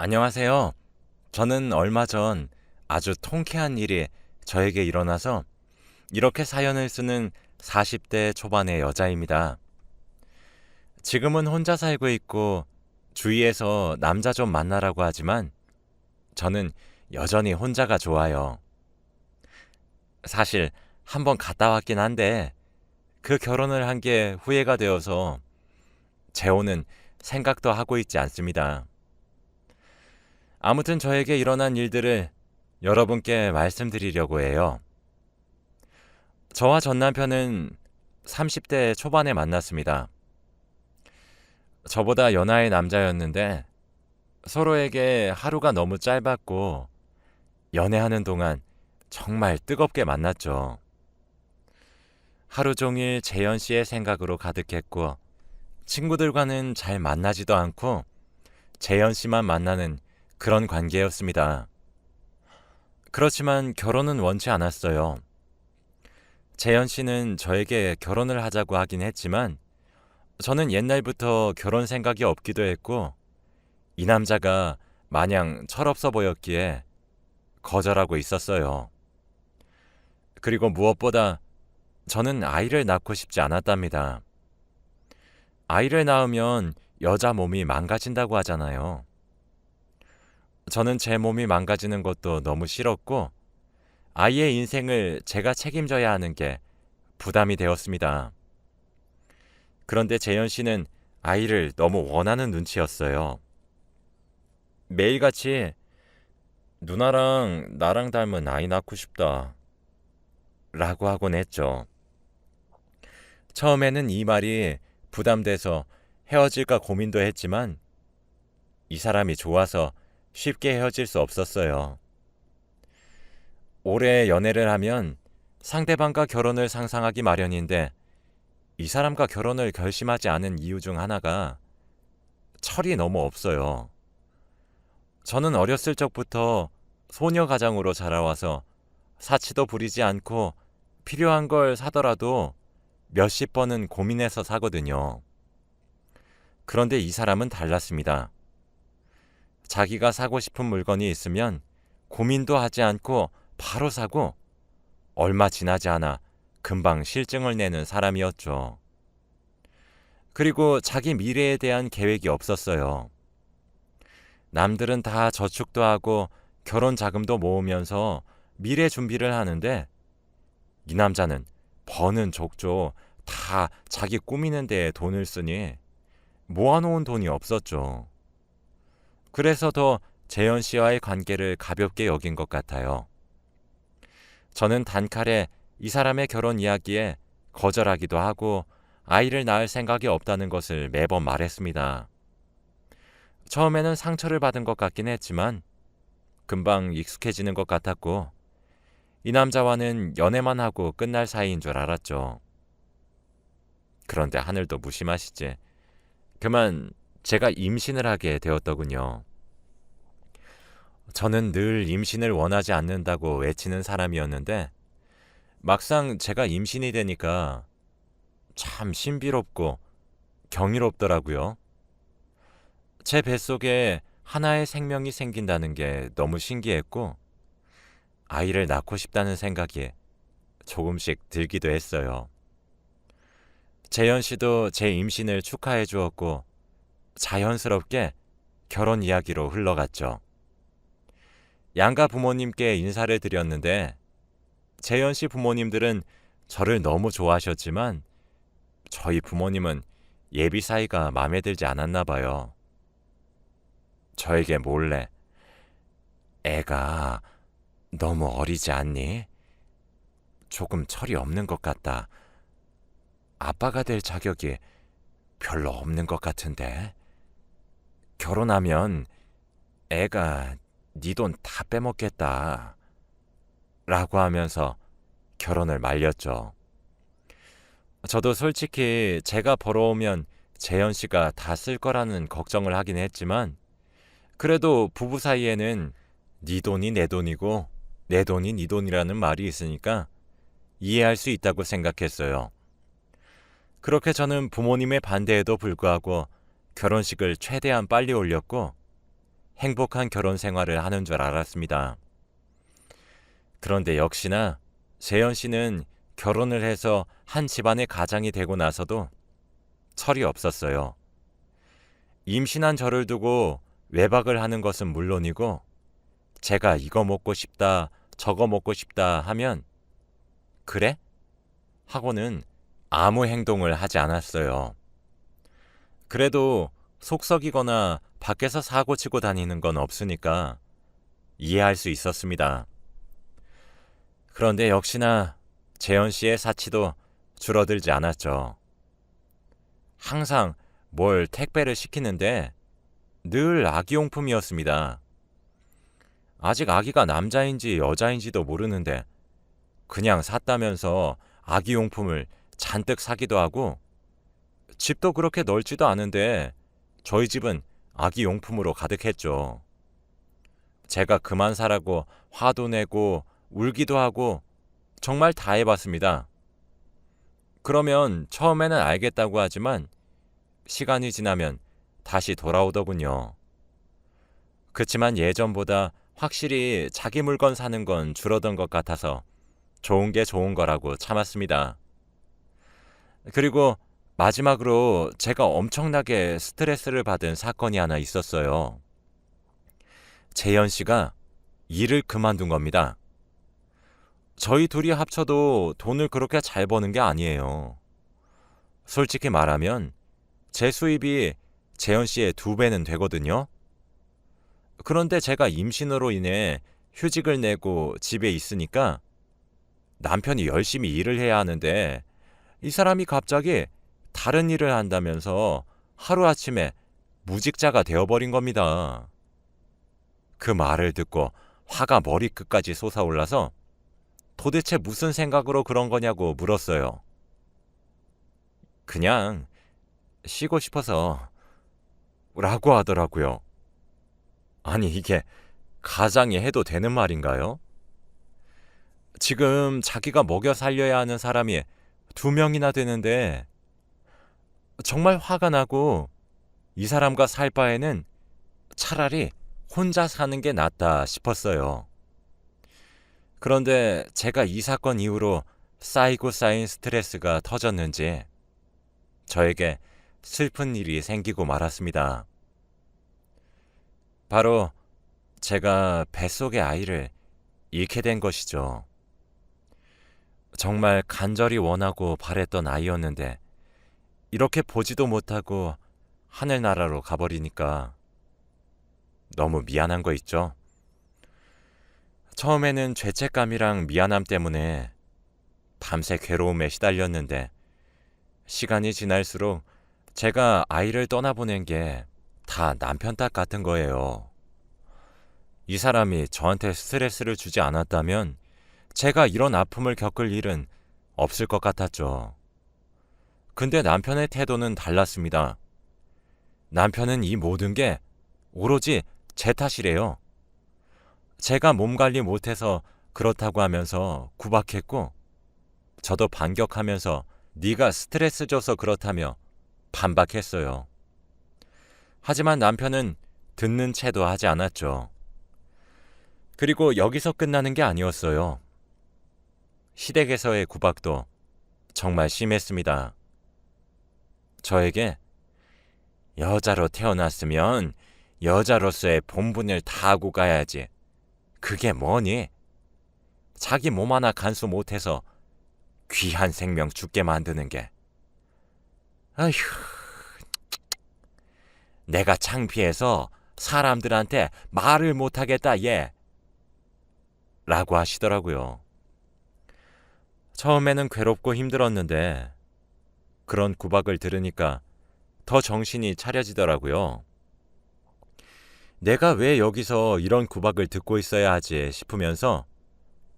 안녕하세요. 저는 얼마 전 아주 통쾌한 일이 저에게 일어나서 이렇게 사연을 쓰는 40대 초반의 여자입니다. 지금은 혼자 살고 있고 주위에서 남자 좀 만나라고 하지만 저는 여전히 혼자가 좋아요. 사실 한번 갔다 왔긴 한데 그 결혼을 한 게 후회가 되어서 재혼은 생각도 하고 있지 않습니다. 아무튼 저에게 일어난 일들을 여러분께 말씀드리려고 해요. 저와 전 남편은 30대 초반에 만났습니다. 저보다 연하의 남자였는데 서로에게 하루가 너무 짧았고 연애하는 동안 정말 뜨겁게 만났죠. 하루 종일 재현 씨의 생각으로 가득했고 친구들과는 잘 만나지도 않고 재현 씨만 만나는 그런 관계였습니다. 그렇지만 결혼은 원치 않았어요. 재현 씨는 저에게 결혼을 하자고 하긴 했지만 저는 옛날부터 결혼 생각이 없기도 했고 이 남자가 마냥 철없어 보였기에 거절하고 있었어요. 그리고 무엇보다 저는 아이를 낳고 싶지 않았답니다. 아이를 낳으면 여자 몸이 망가진다고 하잖아요. 저는 제 몸이 망가지는 것도 너무 싫었고 아이의 인생을 제가 책임져야 하는 게 부담이 되었습니다. 그런데 재현 씨는 아이를 너무 원하는 눈치였어요. 매일같이 누나랑 나랑 닮은 아이 낳고 싶다 라고 하곤 했죠. 처음에는 이 말이 부담돼서 헤어질까 고민도 했지만 이 사람이 좋아서 쉽게 헤어질 수 없었어요. 오래 연애를 하면 상대방과 결혼을 상상하기 마련인데 이 사람과 결혼을 결심하지 않은 이유 중 하나가 철이 너무 없어요. 저는 어렸을 적부터 소녀 가장으로 자라와서 사치도 부리지 않고 필요한 걸 사더라도 몇십 번은 고민해서 사거든요. 그런데 이 사람은 달랐습니다. 자기가 사고 싶은 물건이 있으면 고민도 하지 않고 바로 사고 얼마 지나지 않아 금방 실증을 내는 사람이었죠. 그리고 자기 미래에 대한 계획이 없었어요. 남들은 다 저축도 하고 결혼 자금도 모으면서 미래 준비를 하는데 이 남자는 버는 족족 다 자기 꾸미는 데에 돈을 쓰니 모아놓은 돈이 없었죠. 그래서 더 재현 씨와의 관계를 가볍게 여긴 것 같아요. 저는 단칼에 이 사람의 결혼 이야기에 거절하기도 하고 아이를 낳을 생각이 없다는 것을 매번 말했습니다. 처음에는 상처를 받은 것 같긴 했지만 금방 익숙해지는 것 같았고 이 남자와는 연애만 하고 끝날 사이인 줄 알았죠. 그런데 하늘도 무심하시지. 그만 제가 임신을 하게 되었더군요. 저는 늘 임신을 원하지 않는다고 외치는 사람이었는데 막상 제가 임신이 되니까 참 신비롭고 경이롭더라고요. 제 뱃속에 하나의 생명이 생긴다는 게 너무 신기했고 아이를 낳고 싶다는 생각이 조금씩 들기도 했어요. 재현 씨도 제 임신을 축하해 주었고 자연스럽게 결혼 이야기로 흘러갔죠. 양가 부모님께 인사를 드렸는데 재현 씨 부모님들은 저를 너무 좋아하셨지만 저희 부모님은 예비 사이가 마음에 들지 않았나 봐요. 저에게 몰래 애가 너무 어리지 않니? 조금 철이 없는 것 같다. 아빠가 될 자격이 별로 없는 것 같은데. 결혼하면 애가 네 돈 다 빼먹겠다. 라고 하면서 결혼을 말렸죠. 저도 솔직히 제가 벌어오면 재현 씨가 다 쓸 거라는 걱정을 하긴 했지만 그래도 부부 사이에는 네 돈이 내 돈이고 내 돈이 네 돈이라는 말이 있으니까 이해할 수 있다고 생각했어요. 그렇게 저는 부모님의 반대에도 불구하고 결혼식을 최대한 빨리 올렸고 행복한 결혼 생활을 하는 줄 알았습니다. 그런데 역시나 재현 씨는 결혼을 해서 한 집안의 가장이 되고 나서도 철이 없었어요. 임신한 저를 두고 외박을 하는 것은 물론이고 제가 이거 먹고 싶다, 저거 먹고 싶다 하면 그래? 하고는 아무 행동을 하지 않았어요. 그래도 속썩이거나 밖에서 사고 치고 다니는 건 없으니까 이해할 수 있었습니다. 그런데 역시나 재현 씨의 사치도 줄어들지 않았죠. 항상 뭘 택배를 시키는데 늘 아기용품이었습니다. 아직 아기가 남자인지 여자인지도 모르는데 그냥 샀다면서 아기용품을 잔뜩 사기도 하고 집도 그렇게 넓지도 않은데 저희 집은 아기용품으로 가득했죠. 제가 그만 사라고 화도 내고 울기도 하고 정말 다 해봤습니다. 그러면 처음에는 알겠다고 하지만 시간이 지나면 다시 돌아오더군요. 그치만 예전보다 확실히 자기 물건 사는 건 줄어든 것 같아서 좋은 게 좋은 거라고 참았습니다. 그리고 마지막으로 제가 엄청나게 스트레스를 받은 사건이 하나 있었어요. 재현 씨가 일을 그만둔 겁니다. 저희 둘이 합쳐도 돈을 그렇게 잘 버는 게 아니에요. 솔직히 말하면 제 수입이 재현 씨의 2배는 되거든요. 그런데 제가 임신으로 인해 휴직을 내고 집에 있으니까 남편이 열심히 일을 해야 하는데 이 사람이 갑자기 다른 일을 한다면서 하루아침에 무직자가 되어버린 겁니다. 그 말을 듣고 화가 머리끝까지 솟아올라서 도대체 무슨 생각으로 그런 거냐고 물었어요. 그냥 쉬고 싶어서 라고 하더라고요. 아니 이게 가장이 해도 되는 말인가요? 지금 자기가 먹여 살려야 하는 사람이 2명이나 되는데 정말 화가 나고 이 사람과 살 바에는 차라리 혼자 사는 게 낫다 싶었어요. 그런데 제가 이 사건 이후로 쌓이고 쌓인 스트레스가 터졌는지 저에게 슬픈 일이 생기고 말았습니다. 바로 제가 뱃속의 아이를 잃게 된 것이죠. 정말 간절히 원하고 바랬던 아이였는데 이렇게 보지도 못하고 하늘나라로 가버리니까 너무 미안한 거 있죠. 처음에는 죄책감이랑 미안함 때문에 밤새 괴로움에 시달렸는데 시간이 지날수록 제가 아이를 떠나보낸 게 다 남편 탓 같은 거예요. 이 사람이 저한테 스트레스를 주지 않았다면 제가 이런 아픔을 겪을 일은 없을 것 같았죠. 근데 남편의 태도는 달랐습니다. 남편은 이 모든 게 오로지 제 탓이래요. 제가 몸 관리 못해서 그렇다고 하면서 구박했고 저도 반격하면서 네가 스트레스 줘서 그렇다며 반박했어요. 하지만 남편은 듣는 채도 하지 않았죠. 그리고 여기서 끝나는 게 아니었어요. 시댁에서의 구박도 정말 심했습니다. 저에게 여자로 태어났으면 여자로서의 본분을 다하고 가야지. 그게 뭐니? 자기 몸 하나 간수 못해서 귀한 생명 죽게 만드는 게. 아휴, 내가 창피해서 사람들한테 말을 못하겠다 얘. 라고 하시더라고요. 처음에는 괴롭고 힘들었는데 그런 구박을 들으니까 더 정신이 차려지더라고요. 내가 왜 여기서 이런 구박을 듣고 있어야 하지 싶으면서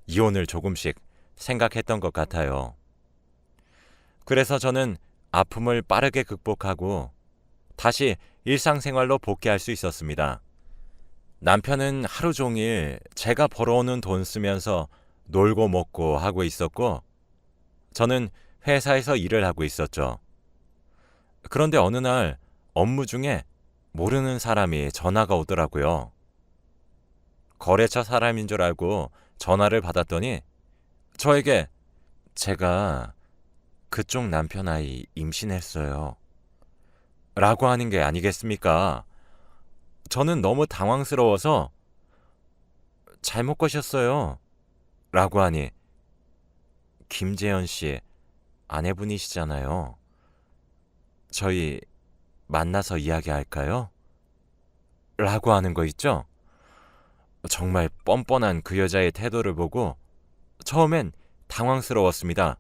이혼을 조금씩 생각했던 것 같아요. 그래서 저는 아픔을 빠르게 극복하고 다시 일상생활로 복귀할 수 있었습니다. 남편은 하루 종일 제가 벌어오는 돈 쓰면서 놀고 먹고 하고 있었고 저는 회사에서 일을 하고 있었죠. 그런데 어느 날 업무 중에 모르는 사람이 전화가 오더라고요. 거래처 사람인 줄 알고 전화를 받았더니 저에게 제가 그쪽 남편 아이 임신했어요. 라고 하는 게 아니겠습니까? 저는 너무 당황스러워서 잘못 거셨어요. 라고 하니 김재현 씨 아내분이시잖아요. 저희 만나서 이야기할까요? 라고 하는 거 있죠? 정말 뻔뻔한 그 여자의 태도를 보고 처음엔 당황스러웠습니다.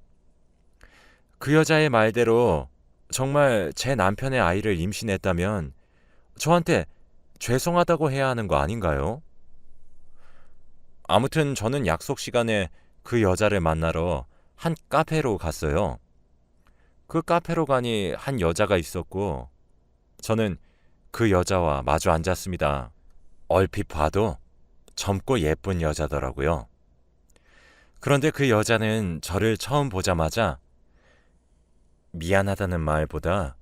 그 여자의 말대로 정말 제 남편의 아이를 임신했다면 저한테 죄송하다고 해야 하는 거 아닌가요? 아무튼 저는 약속 시간에 그 여자를 만나러 한 카페로 갔어요. 그 카페로 가니 한 여자가 있었고 저는 그 여자와 마주 앉았습니다. 얼핏 봐도 젊고 예쁜 여자더라고요. 그런데 그 여자는 저를 처음 보자마자 미안하다는 말보다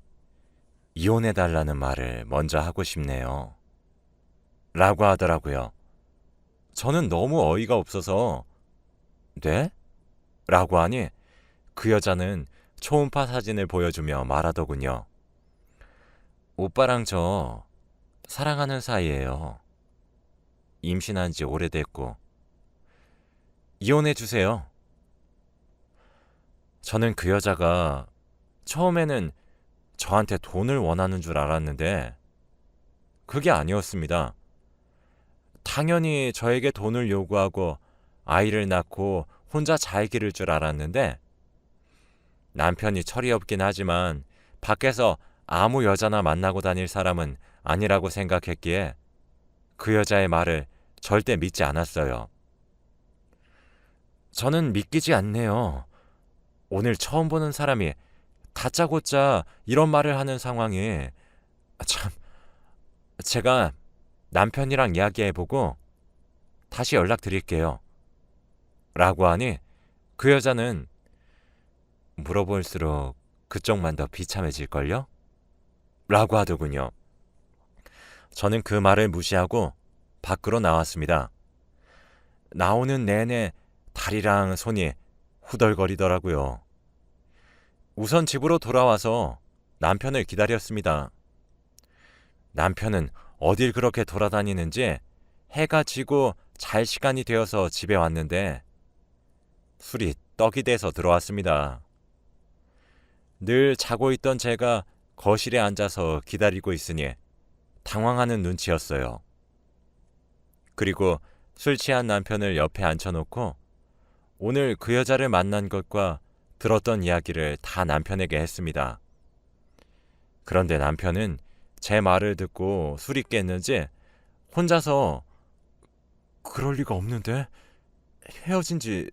이혼해달라는 말을 먼저 하고 싶네요. 라고 하더라고요. 저는 너무 어이가 없어서 네? 라고 하니 그 여자는 초음파 사진을 보여주며 말하더군요. 오빠랑 저 사랑하는 사이예요. 임신한 지 오래됐고 이혼해 주세요. 저는 그 여자가 처음에는 저한테 돈을 원하는 줄 알았는데 그게 아니었습니다. 당연히 저에게 돈을 요구하고 아이를 낳고 혼자 잘 기를 줄 알았는데 남편이 철이 없긴 하지만 밖에서 아무 여자나 만나고 다닐 사람은 아니라고 생각했기에 그 여자의 말을 절대 믿지 않았어요. 저는 믿기지 않네요. 오늘 처음 보는 사람이 다짜고짜 이런 말을 하는 상황에 참 제가 남편이랑 이야기해보고 다시 연락드릴게요. 라고 하니 그 여자는 물어볼수록 그쪽만 더 비참해질걸요? 라고 하더군요. 저는 그 말을 무시하고 밖으로 나왔습니다. 나오는 내내 다리랑 손이 후덜거리더라고요. 우선 집으로 돌아와서 남편을 기다렸습니다. 남편은 어딜 그렇게 돌아다니는지 해가 지고 잘 시간이 되어서 집에 왔는데 술이 떡이 돼서 들어왔습니다. 늘 자고 있던 제가 거실에 앉아서 기다리고 있으니 당황하는 눈치였어요. 그리고 술 취한 남편을 옆에 앉혀놓고 오늘 그 여자를 만난 것과 들었던 이야기를 다 남편에게 했습니다. 그런데 남편은 제 말을 듣고 술이 깼는지 혼자서 그럴 리가 없는데? 헤어진 지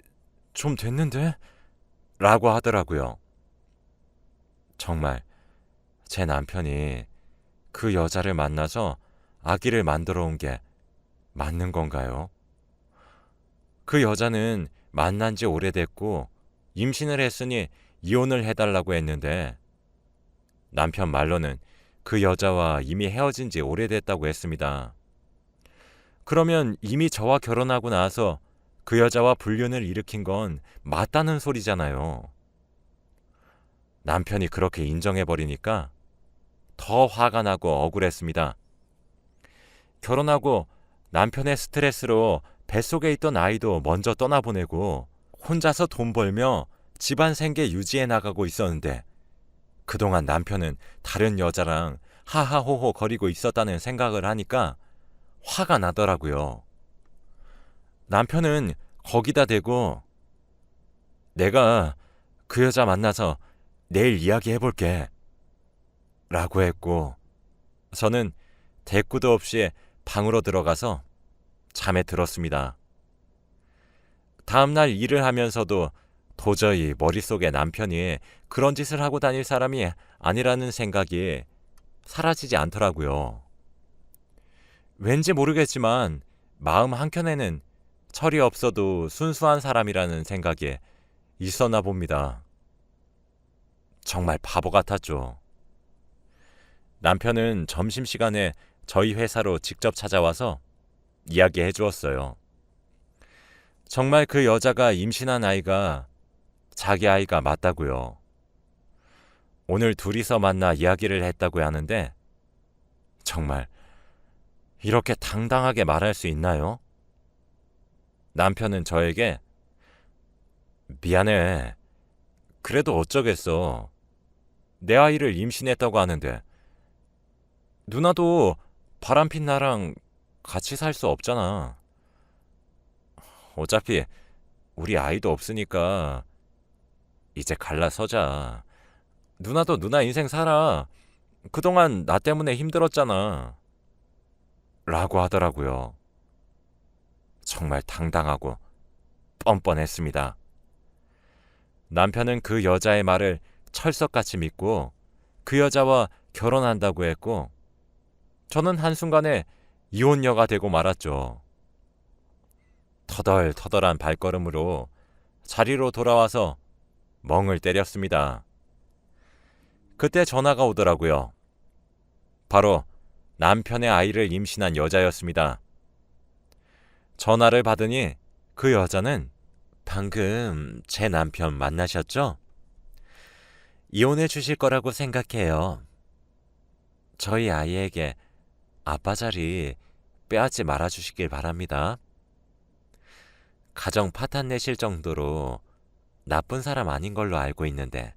좀 됐는데? 라고 하더라고요. 정말 제 남편이 그 여자를 만나서 아기를 만들어 온 게 맞는 건가요? 그 여자는 만난 지 오래됐고 임신을 했으니 이혼을 해달라고 했는데 남편 말로는 그 여자와 이미 헤어진 지 오래됐다고 했습니다. 그러면 이미 저와 결혼하고 나서 그 여자와 불륜을 일으킨 건 맞다는 소리잖아요. 남편이 그렇게 인정해버리니까 더 화가 나고 억울했습니다. 결혼하고 남편의 스트레스로 뱃속에 있던 아이도 먼저 떠나보내고 혼자서 돈 벌며 집안 생계 유지해 나가고 있었는데 그동안 남편은 다른 여자랑 하하호호 거리고 있었다는 생각을 하니까 화가 나더라고요. 남편은 거기다 대고 내가 그 여자 만나서 내일 이야기해볼게 라고 했고 저는 대꾸도 없이 방으로 들어가서 잠에 들었습니다. 다음날 일을 하면서도 도저히 머릿속에 남편이 그런 짓을 하고 다닐 사람이 아니라는 생각이 사라지지 않더라고요. 왠지 모르겠지만 마음 한켠에는 철이 없어도 순수한 사람이라는 생각이 있었나 봅니다. 정말 바보 같았죠. 남편은 점심시간에 저희 회사로 직접 찾아와서 이야기해 주었어요. 정말 그 여자가 임신한 아이가 자기 아이가 맞다고요. 오늘 둘이서 만나 이야기를 했다고 하는데 정말 이렇게 당당하게 말할 수 있나요? 남편은 저에게 미안해. 그래도 어쩌겠어. 내 아이를 임신했다고 하는데 누나도 바람핀 나랑 같이 살 수 없잖아. 어차피 우리 아이도 없으니까 이제 갈라서자. 누나도 누나 인생 살아. 그동안 나 때문에 힘들었잖아. 라고 하더라고요. 정말 당당하고 뻔뻔했습니다. 남편은 그 여자의 말을 철석같이 믿고 그 여자와 결혼한다고 했고 저는 한순간에 이혼녀가 되고 말았죠. 터덜터덜한 발걸음으로 자리로 돌아와서 멍을 때렸습니다. 그때 전화가 오더라고요. 바로 남편의 아이를 임신한 여자였습니다. 전화를 받으니 그 여자는 방금 제 남편 만나셨죠? 이혼해 주실 거라고 생각해요. 저희 아이에게 아빠 자리 빼앗지 말아 주시길 바랍니다. 가정 파탄 내실 정도로 나쁜 사람 아닌 걸로 알고 있는데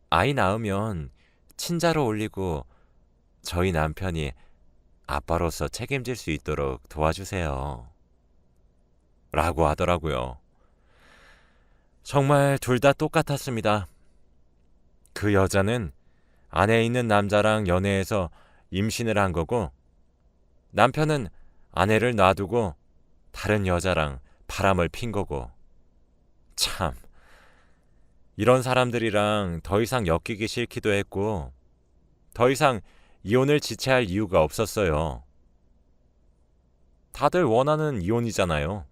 아이 낳으면 친자로 올리고 저희 남편이 아빠로서 책임질 수 있도록 도와주세요. 라고 하더라고요. 정말 둘 다 똑같았습니다. 그 여자는 아내 있는 남자랑 연애해서 임신을 한 거고 남편은 아내를 놔두고 다른 여자랑 바람을 핀 거고 참 이런 사람들이랑 더 이상 엮이기 싫기도 했고 더 이상 이혼을 지체할 이유가 없었어요. 다들 원하는 이혼이잖아요.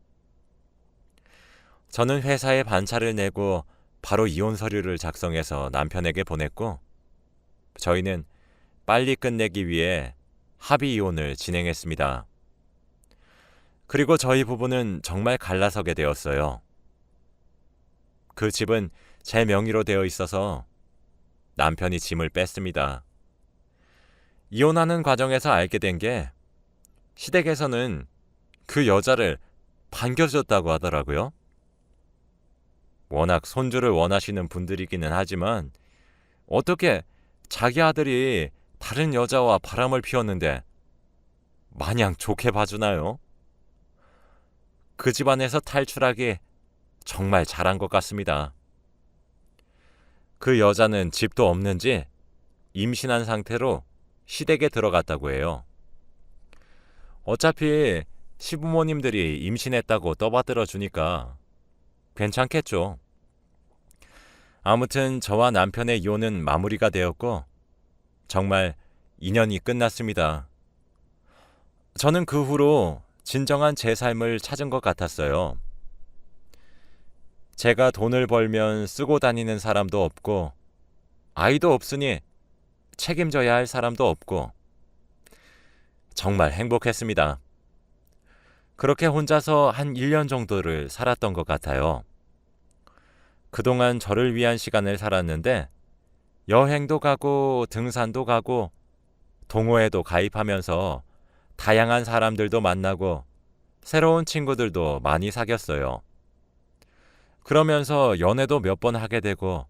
저는 회사에 반차를 내고 바로 이혼 서류를 작성해서 남편에게 보냈고 저희는 빨리 끝내기 위해 합의 이혼을 진행했습니다. 그리고 저희 부부는 정말 갈라서게 되었어요. 그 집은 제 명의로 되어 있어서 남편이 짐을 뺐습니다. 이혼하는 과정에서 알게 된 게 시댁에서는 그 여자를 반겨줬다고 하더라고요. 워낙 손주를 원하시는 분들이기는 하지만 어떻게 자기 아들이 다른 여자와 바람을 피웠는데 마냥 좋게 봐주나요? 그 집안에서 탈출하기 정말 잘한 것 같습니다. 그 여자는 집도 없는지 임신한 상태로 시댁에 들어갔다고 해요. 어차피 시부모님들이 임신했다고 떠받들어 주니까 괜찮겠죠. 아무튼 저와 남편의 이혼은 마무리가 되었고 정말 인연이 끝났습니다. 저는 그 후로 진정한 제 삶을 찾은 것 같았어요. 제가 돈을 벌면 쓰고 다니는 사람도 없고 아이도 없으니 책임져야 할 사람도 없고 정말 행복했습니다. 그렇게 혼자서 한 1년 정도를 살았던 것 같아요. 그동안 저를 위한 시간을 살았는데 여행도 가고 등산도 가고 동호회도 가입하면서 다양한 사람들도 만나고 새로운 친구들도 많이 사귀었어요. 그러면서 연애도 몇 번 하게 되고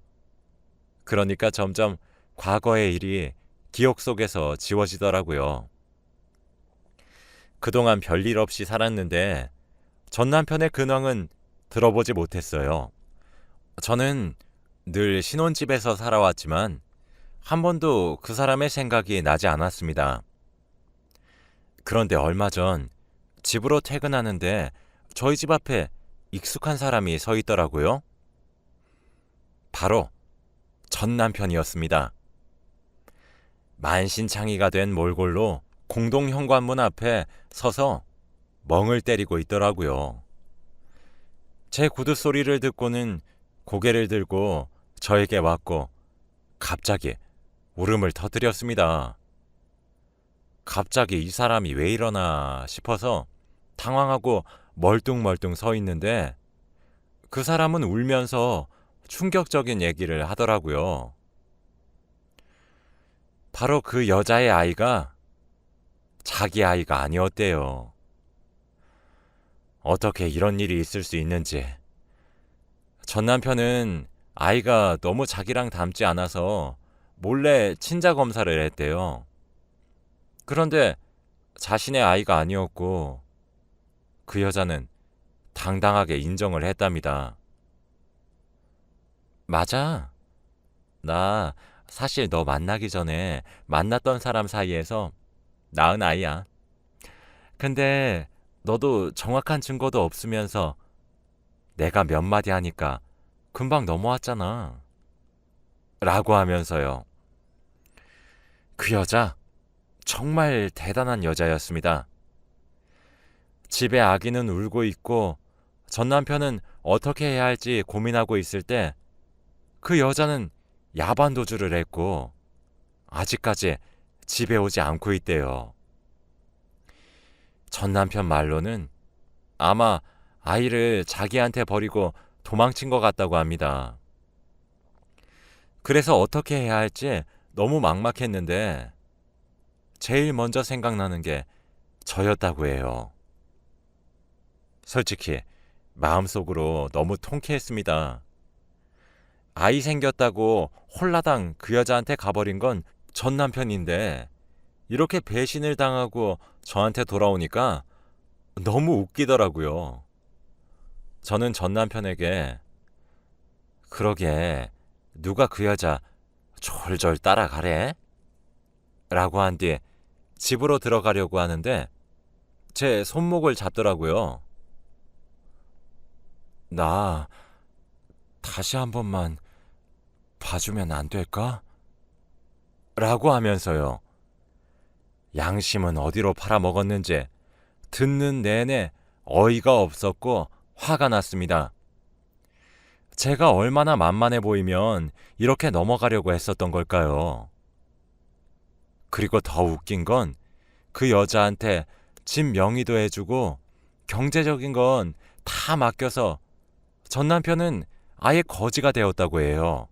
그러니까 점점 과거의 일이 기억 속에서 지워지더라고요. 그동안 별일 없이 살았는데 전 남편의 근황은 들어보지 못했어요. 저는 늘 신혼집에서 살아왔지만 한 번도 그 사람의 생각이 나지 않았습니다. 그런데 얼마 전 집으로 퇴근하는데 저희 집 앞에 익숙한 사람이 서 있더라고요. 바로 전 남편이었습니다. 만신창이가 된 몰골로 공동 현관문 앞에 서서 멍을 때리고 있더라고요. 제 구두 소리를 듣고는 고개를 들고 저에게 왔고 갑자기 울음을 터뜨렸습니다. 갑자기 이 사람이 왜 이러나 싶어서 당황하고 멀뚱멀뚱 서 있는데 그 사람은 울면서 충격적인 얘기를 하더라고요. 바로 그 여자의 아이가 자기 아이가 아니었대요. 어떻게 이런 일이 있을 수 있는지. 전 남편은 아이가 너무 자기랑 닮지 않아서 몰래 친자 검사를 했대요. 그런데 자신의 아이가 아니었고 그 여자는 당당하게 인정을 했답니다. 맞아. 나 사실 너 만나기 전에 만났던 사람 사이에서 낳은 아이야. 근데 너도 정확한 증거도 없으면서 내가 몇 마디 하니까 금방 넘어왔잖아. 라고 하면서요. 그 여자 정말 대단한 여자였습니다. 집에 아기는 울고 있고 전 남편은 어떻게 해야 할지 고민하고 있을 때 그 여자는 야반 도주를 했고 아직까지 집에 오지 않고 있대요. 전 남편 말로는 아마 아이를 자기한테 버리고 도망친 것 같다고 합니다. 그래서 어떻게 해야 할지 너무 막막했는데 제일 먼저 생각나는 게 저였다고 해요. 솔직히 마음속으로 너무 통쾌했습니다. 아이 생겼다고 홀라당 그 여자한테 가버린 건 전 남편인데 이렇게 배신을 당하고 저한테 돌아오니까 너무 웃기더라고요. 저는 전 남편에게 그러게 누가 그 여자 졸졸 따라가래? 라고 한 뒤 집으로 들어가려고 하는데 제 손목을 잡더라고요. 나 다시 한 번만 봐주면 안 될까? 라고 하면서요. 양심은 어디로 팔아먹었는지 듣는 내내 어이가 없었고 화가 났습니다. 제가 얼마나 만만해 보이면 이렇게 넘어가려고 했었던 걸까요? 그리고 더 웃긴 건 그 여자한테 집 명의도 해주고 경제적인 건 다 맡겨서 전 남편은 아예 거지가 되었다고 해요.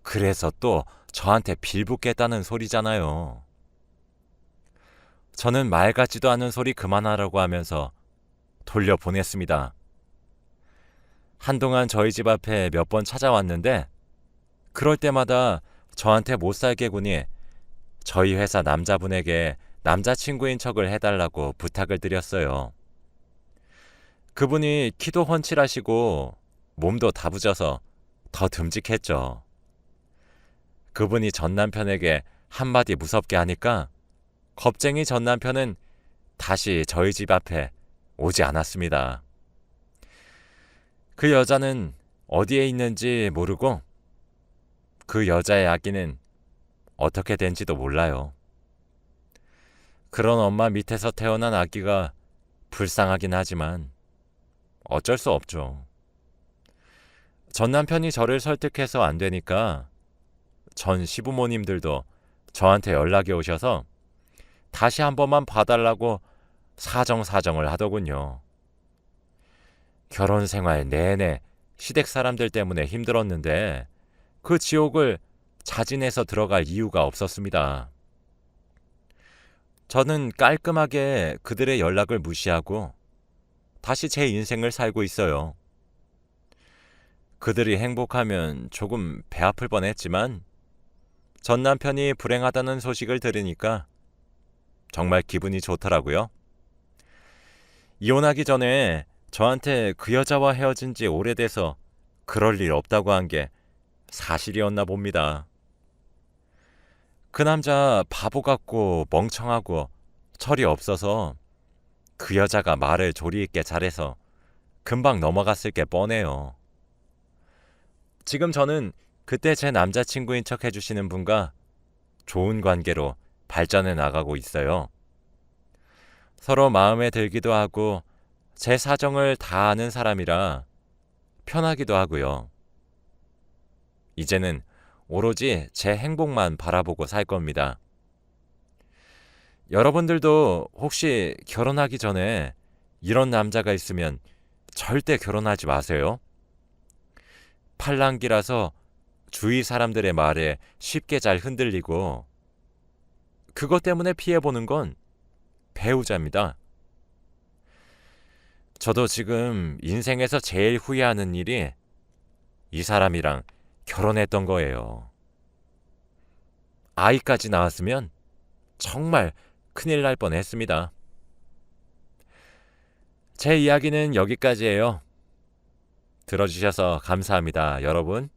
그래서 또 저한테 빌붙겠다는 소리잖아요. 저는 말 같지도 않은 소리 그만하라고 하면서 돌려보냈습니다. 한동안 저희 집 앞에 몇 번 찾아왔는데 그럴 때마다 저한테 못살게 군이 저희 회사 남자분에게 남자친구인 척을 해달라고 부탁을 드렸어요. 그분이 키도 훤칠하시고 몸도 다부져서 더 듬직했죠. 그분이 전 남편에게 한마디 무섭게 하니까 겁쟁이 전 남편은 다시 저희 집 앞에 오지 않았습니다. 그 여자는 어디에 있는지 모르고 그 여자의 아기는 어떻게 된지도 몰라요. 그런 엄마 밑에서 태어난 아기가 불쌍하긴 하지만 어쩔 수 없죠. 전 남편이 저를 설득해서 안 되니까 전 시부모님들도 저한테 연락이 오셔서 다시 한 번만 봐달라고 사정사정을 하더군요. 결혼 생활 내내 시댁 사람들 때문에 힘들었는데 그 지옥을 자진해서 들어갈 이유가 없었습니다. 저는 깔끔하게 그들의 연락을 무시하고 다시 제 인생을 살고 있어요. 그들이 행복하면 조금 배 아플 뻔했지만 전 남편이 불행하다는 소식을 들으니까 정말 기분이 좋더라고요. 이혼하기 전에 저한테 그 여자와 헤어진 지 오래돼서 그럴 일 없다고 한 게 사실이었나 봅니다. 그 남자 바보 같고 멍청하고 철이 없어서 그 여자가 말을 조리 있게 잘해서 금방 넘어갔을 게 뻔해요. 지금 저는 그때 제 남자친구인 척 해주시는 분과 좋은 관계로 발전해 나가고 있어요. 서로 마음에 들기도 하고 제 사정을 다 아는 사람이라 편하기도 하고요. 이제는 오로지 제 행복만 바라보고 살 겁니다. 여러분들도 혹시 결혼하기 전에 이런 남자가 있으면 절대 결혼하지 마세요. 팔랑귀라서 주위 사람들의 말에 쉽게 잘 흔들리고 그것 때문에 피해보는 건 배우자입니다. 저도 지금 인생에서 제일 후회하는 일이 이 사람이랑 결혼했던 거예요. 아이까지 낳았으면 정말 큰일 날 뻔했습니다. 제 이야기는 여기까지예요. 들어주셔서 감사합니다, 여러분.